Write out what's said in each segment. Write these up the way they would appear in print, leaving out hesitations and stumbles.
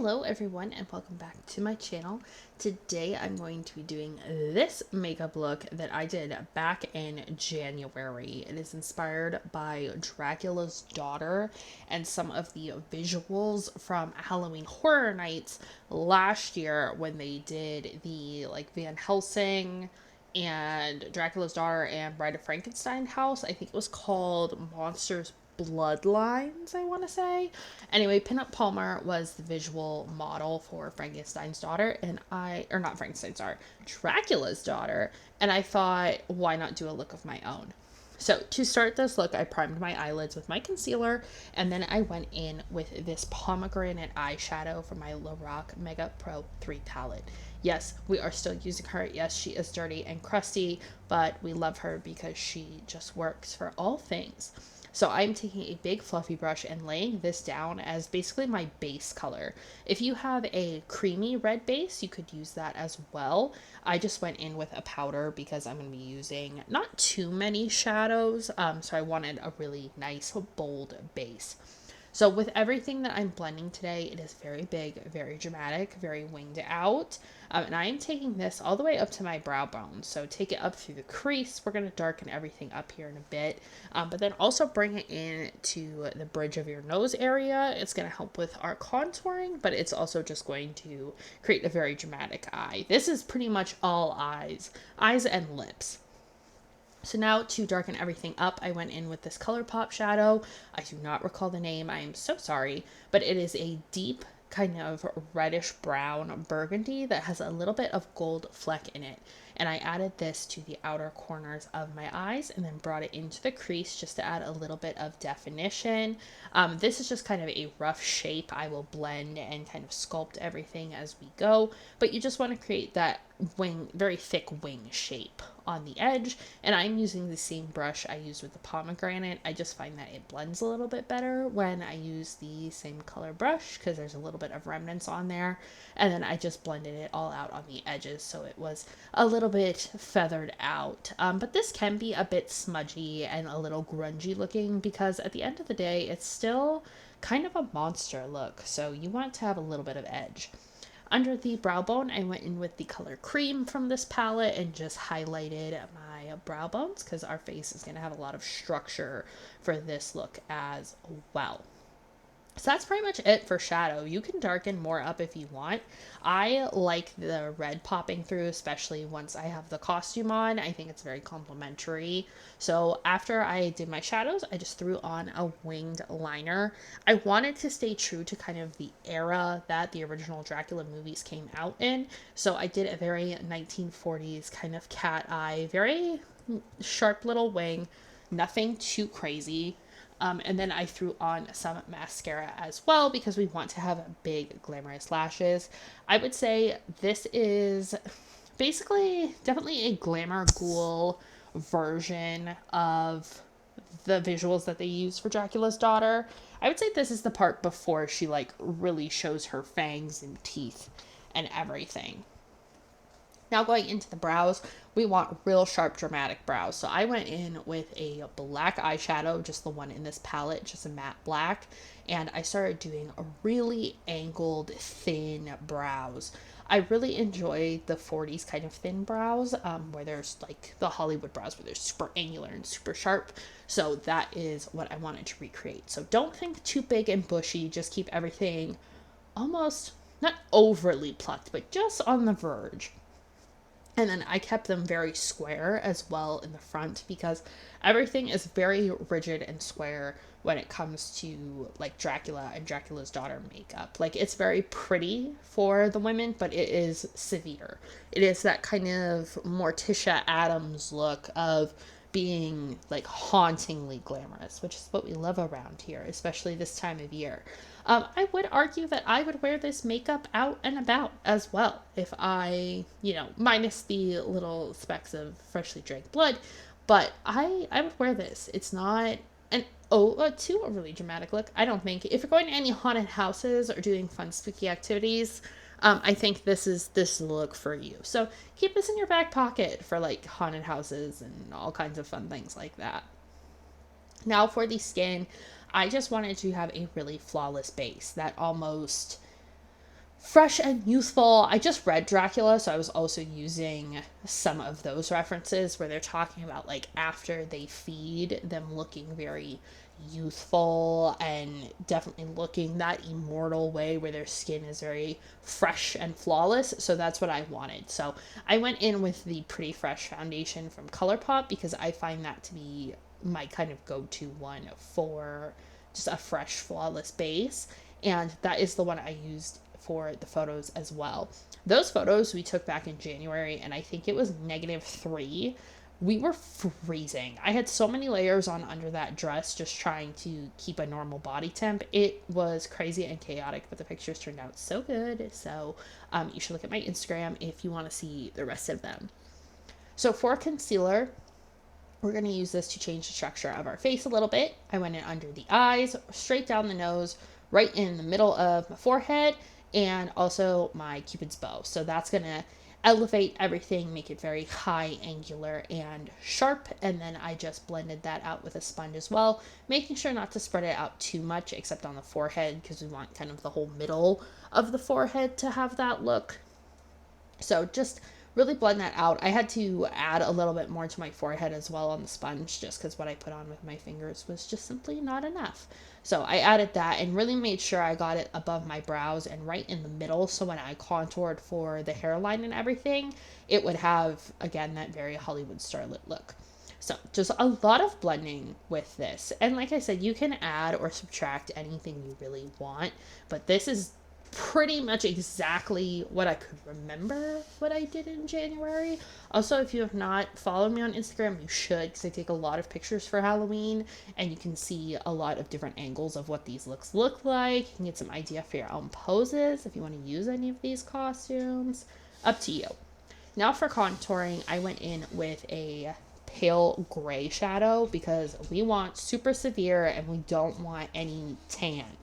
Hello everyone and welcome back to my channel. Today I'm going to be doing this makeup look that I did back in January. It is inspired by Dracula's daughter and some of the visuals from Halloween Horror Nights last year when they did the Van Helsing and Dracula's daughter and Bride of Frankenstein house. I think it was called Monsters Bloodlines, I want to say. Anyway, Pinup Palmer was the visual model for Frankenstein's daughter, or not Frankenstein's daughter, Dracula's daughter, and I thought, why not do a look of my own? So to start this look, I primed my eyelids with my concealer, and then I went in with this pomegranate eyeshadow from my Lorac Mega Pro 3 palette. Yes, we are still using her. Yes, she is dirty and crusty, but we love her because she just works for all things. So I'm taking a big fluffy brush and laying this down as basically my base color. If you have a creamy red base, you could use that as well. I just went in with a powder because I'm going to be using not too many shadows, so I wanted a really nice bold base. So with everything that I'm blending today, it is very big, very dramatic, very winged out. And I am taking this all the way up to my brow bone. So take it up through the crease. We're going to darken everything up here in a bit. But then also bring it in to the bridge of your nose area. It's going to help with our contouring, but it's also just going to create a very dramatic eye. This is pretty much all eyes and lips. So now to darken everything up, I went in with this ColourPop shadow. I do not recall the name. I am so sorry, but it is a deep kind of reddish brown burgundy that has a little bit of gold fleck in it. And I added this to the outer corners of my eyes and then brought it into the crease just to add a little bit of definition. This is just kind of a rough shape. I will blend and kind of sculpt everything as we go, but you just want to create that wing, very thick wing shape on the edge. And I'm using the same brush I used with the pomegranate. I just find that it blends a little bit better when I use the same color brush because there's a little bit of remnants on there. And then I just blended it all out on the edges so it was a little bit feathered out. But this can be a bit smudgy and a little grungy looking because at the end of the day, it's still kind of a monster look. So you want to have a little bit of edge. Under the brow bone, I went in with the color Cream from this palette and just highlighted my brow bones because our face is going to have a lot of structure for this look as well. So that's pretty much it for shadow. You can darken more up if you want. I like the red popping through, especially once I have the costume on. I think it's very complimentary. So after I did my shadows, I just threw on a winged liner. I wanted to stay true to kind of the era that the original Dracula movies came out in. So I did a very 1940s kind of cat eye, very sharp little wing, nothing too crazy. And then I threw on some mascara as well because we want to have big glamorous lashes. I would say this is basically definitely a glamour ghoul version of the visuals that they use for Dracula's daughter. I would say this is the part before she really shows her fangs and teeth and everything. Now going into the brows, we want real sharp, dramatic brows. So I went in with a black eyeshadow, just the one in this palette, just a matte black. And I started doing a really angled, thin brows. I really enjoy the 40s kind of thin brows, where there's the Hollywood brows where they're super angular and super sharp. So that is what I wanted to recreate. So don't think too big and bushy. Just keep everything almost, not overly plucked, but just on the verge. And then I kept them very square as well in the front because everything is very rigid and square when it comes to Dracula and Dracula's daughter makeup. It's very pretty for the women, but it is severe. It is that kind of Morticia Addams look of being hauntingly glamorous, which is what we love around here, especially this time of year. I would argue that I would wear this makeup out and about as well if I, minus the little specks of freshly drank blood, but I would wear this. It's not too overly dramatic look. I don't think. If you're going to any haunted houses or doing fun spooky activities, I think this is this look for you. So keep this in your back pocket for haunted houses and all kinds of fun things like that. Now for the skin, I just wanted to have a really flawless base that almost fresh and youthful. I just read Dracula, so I was also using some of those references where they're talking about like after they feed, them looking very youthful and definitely looking that immortal way where their skin is very fresh and flawless. So that's what I wanted. So I went in with the Pretty Fresh foundation from ColourPop because I find that to be my kind of go-to one for just a fresh, flawless base. And that is the one I used for the photos as well. Those photos we took back in January, and I think it was -3. We were freezing. I had so many layers on under that dress just trying to keep a normal body temp. It was crazy and chaotic, but the pictures turned out so good. So you should look at my Instagram if you want to see the rest of them. So for concealer, we're going to use this to change the structure of our face a little bit. I went in under the eyes, straight down the nose, right in the middle of my forehead, and also my Cupid's bow. So that's going to elevate everything, make it very high, angular, and sharp. And then I just blended that out with a sponge as well, making sure not to spread it out too much, except on the forehead, because we want kind of the whole middle of the forehead to have that look. So just really blend that out. I had to add a little bit more to my forehead as well on the sponge, just because what I put on with my fingers was just simply not enough. So I added that and really made sure I got it above my brows and right in the middle, so when I contoured for the hairline and everything, it would have, again, that very Hollywood starlet look. So just a lot of blending with this. And like I said, you can add or subtract anything you really want, but this is pretty much exactly what I could remember what I did in January. Also, if you have not followed me on Instagram, you should, because I take a lot of pictures for Halloween, and you can see a lot of different angles of what these looks look like. You can get some idea for your own poses if you want to use any of these costumes. Up to you. Now for contouring, I went in with a pale gray shadow because we want super severe and we don't want any tan.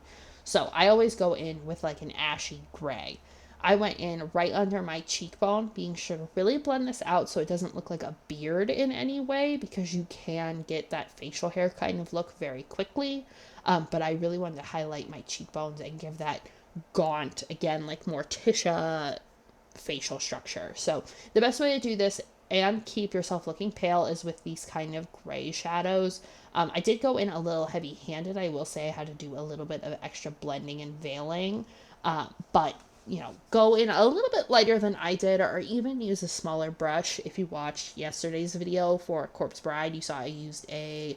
So I always go in with like an ashy gray. I went in right under my cheekbone, being sure to really blend this out so it doesn't look like a beard in any way, because you can get that facial hair kind of look very quickly. But I really wanted to highlight my cheekbones and give that gaunt, again, like Morticia facial structure. So the best way to do this and keep yourself looking pale is with these kind of gray shadows. I did go in a little heavy-handed. I will say I had to do a little bit of extra blending and veiling, but go in a little bit lighter than I did, or even use a smaller brush. If you watched yesterday's video for Corpse Bride, you saw I used a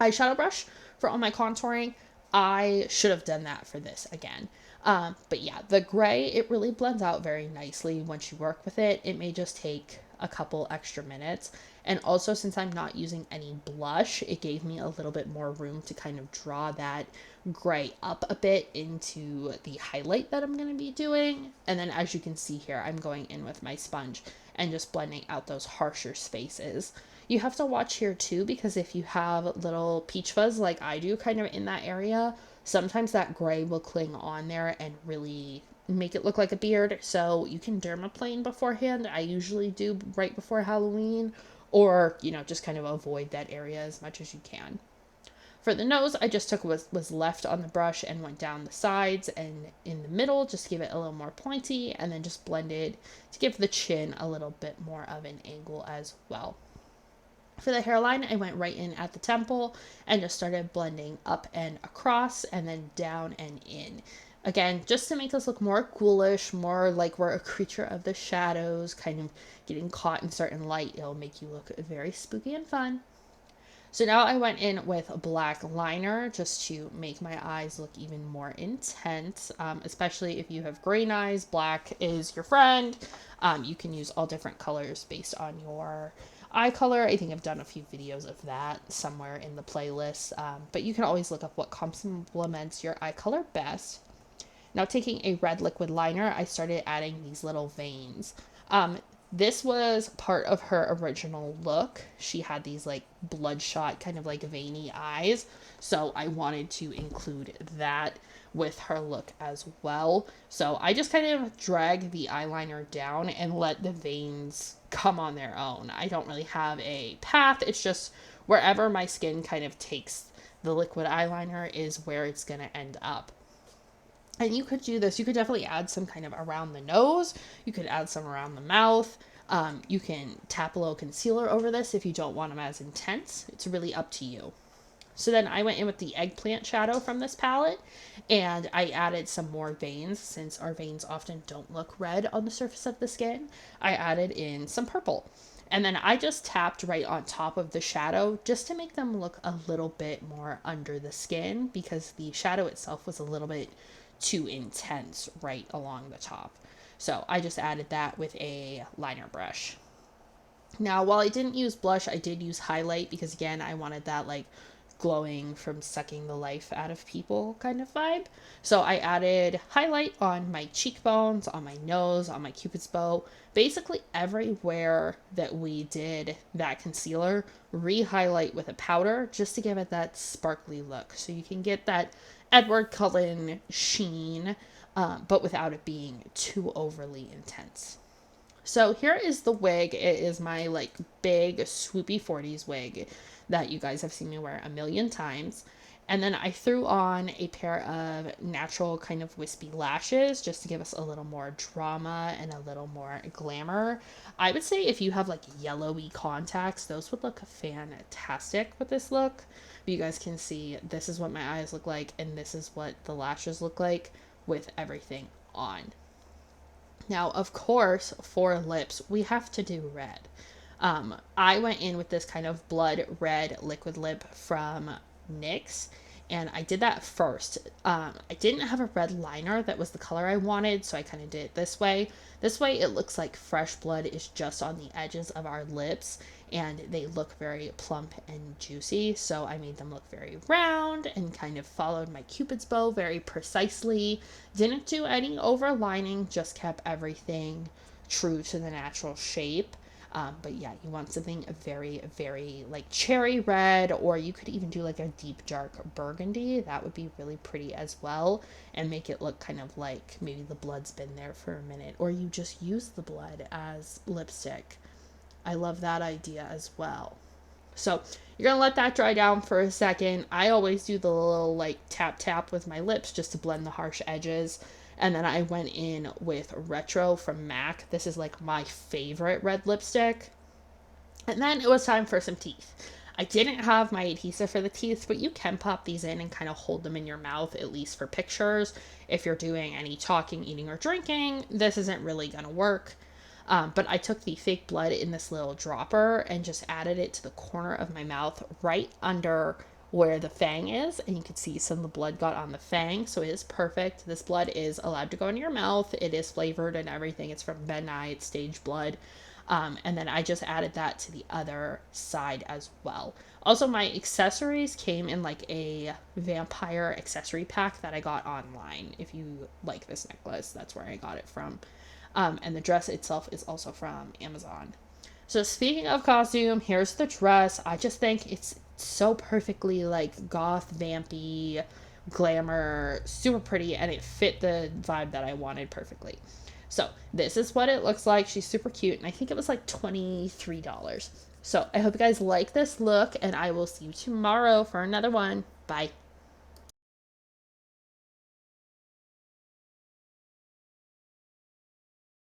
eyeshadow brush for all my contouring. I should have done that for this again. But yeah, the gray, it really blends out very nicely once you work with it. It may just take a couple extra minutes. And also, since I'm not using any blush, it gave me a little bit more room to kind of draw that gray up a bit into the highlight that I'm going to be doing. And then as you can see here, I'm going in with my sponge and just blending out those harsher spaces. You have to watch here too, because if you have little peach fuzz like I do kind of in that area, sometimes that gray will cling on there and really make it look like a beard. So you can dermaplane beforehand. I usually do right before Halloween, or just kind of avoid that area as much as you can. For the nose, I just took what was left on the brush and went down the sides and in the middle, just to give it a little more pointy, and then just blended to give the chin a little bit more of an angle as well. For the hairline, I went right in at the temple and just started blending up and across and then down and in. Again, just to make us look more ghoulish, more like we're a creature of the shadows, kind of getting caught in certain light. It'll make you look very spooky and fun. So now I went in with a black liner just to make my eyes look even more intense, especially if you have green eyes. Black is your friend. You can use all different colors based on your eye color. I think I've done a few videos of that somewhere in the playlist, but you can always look up what complements your eye color best. Now, taking a red liquid liner, I started adding these little veins. This was part of her original look. She had these like bloodshot, kind of like veiny eyes, so I wanted to include that with her look as well. So I just kind of drag the eyeliner down and let the veins come on their own. I don't really have a path. It's just wherever my skin kind of takes the liquid eyeliner is where it's going to end up. And you could do this. You could definitely add some kind of around the nose. You could add some around the mouth. You can tap a little concealer over this if you don't want them as intense. It's really up to you. So then I went in with the eggplant shadow from this palette, and I added some more veins since our veins often don't look red on the surface of the skin. I added in some purple. And then I just tapped right on top of the shadow just to make them look a little bit more under the skin because the shadow itself was a little bit too intense right along the top. So I just added that with a liner brush. Now, while I didn't use blush, I did use highlight because, again, I wanted that like glowing from sucking the life out of people kind of vibe. So I added highlight on my cheekbones, on my nose, on my cupid's bow, basically everywhere that we did that concealer, re-highlight with a powder just to give it that sparkly look. So you can get that Edward Cullen sheen, but without it being too overly intense. So here is the wig. It is my like big swoopy 40s wig that you guys have seen me wear a million times. And then I threw on a pair of natural kind of wispy lashes just to give us a little more drama and a little more glamour. I would say if you have like yellowy contacts, those would look fantastic with this look. But you guys can see this is what my eyes look like and this is what the lashes look like with everything on. Now, of course, for lips, we have to do red. I went in with this kind of blood red liquid lip from NYX, and I did that first. I didn't have a red liner that was the color I wanted, so I kind of did it this way. This way, it looks like fresh blood is just on the edges of our lips, and they look very plump and juicy, so I made them look very round and kind of followed my cupid's bow very precisely. Didn't do any overlining, just kept everything true to the natural shape. But yeah, you want something very, very like cherry red, or you could even do like a deep dark burgundy. That would be really pretty as well and make it look kind of like maybe the blood's been there for a minute, or you just use the blood as lipstick. I love that idea as well. So you're going to let that dry down for a second. I always do the little like tap tap with my lips just to blend the harsh edges. And then I went in with Retro from MAC. This is like my favorite red lipstick. And then it was time for some teeth. I didn't have my adhesive for the teeth, but you can pop these in and kind of hold them in your mouth, at least for pictures. If you're doing any talking, eating, or drinking, this isn't really going to work. But I took the fake blood in this little dropper and just added it to the corner of my mouth right under where the fang is, and you can see some of the blood got on the fang, so it is perfect. This blood is allowed to go in your mouth. It is flavored and everything. It's from Ben Nye. It's stage blood. And then I just added that to the other side as well. Also, my accessories came in like a vampire accessory pack that I got online. If you like this necklace, that's where I got it from. And the dress itself is also from Amazon. So speaking of costume, here's the dress. I just think it's so perfectly like goth, vampy, glamour, super pretty, and it fit the vibe that I wanted perfectly. So this is what it looks like. She's super cute, and I think it was like $23. So I hope you guys like this look, and I will see you tomorrow for another one. Bye.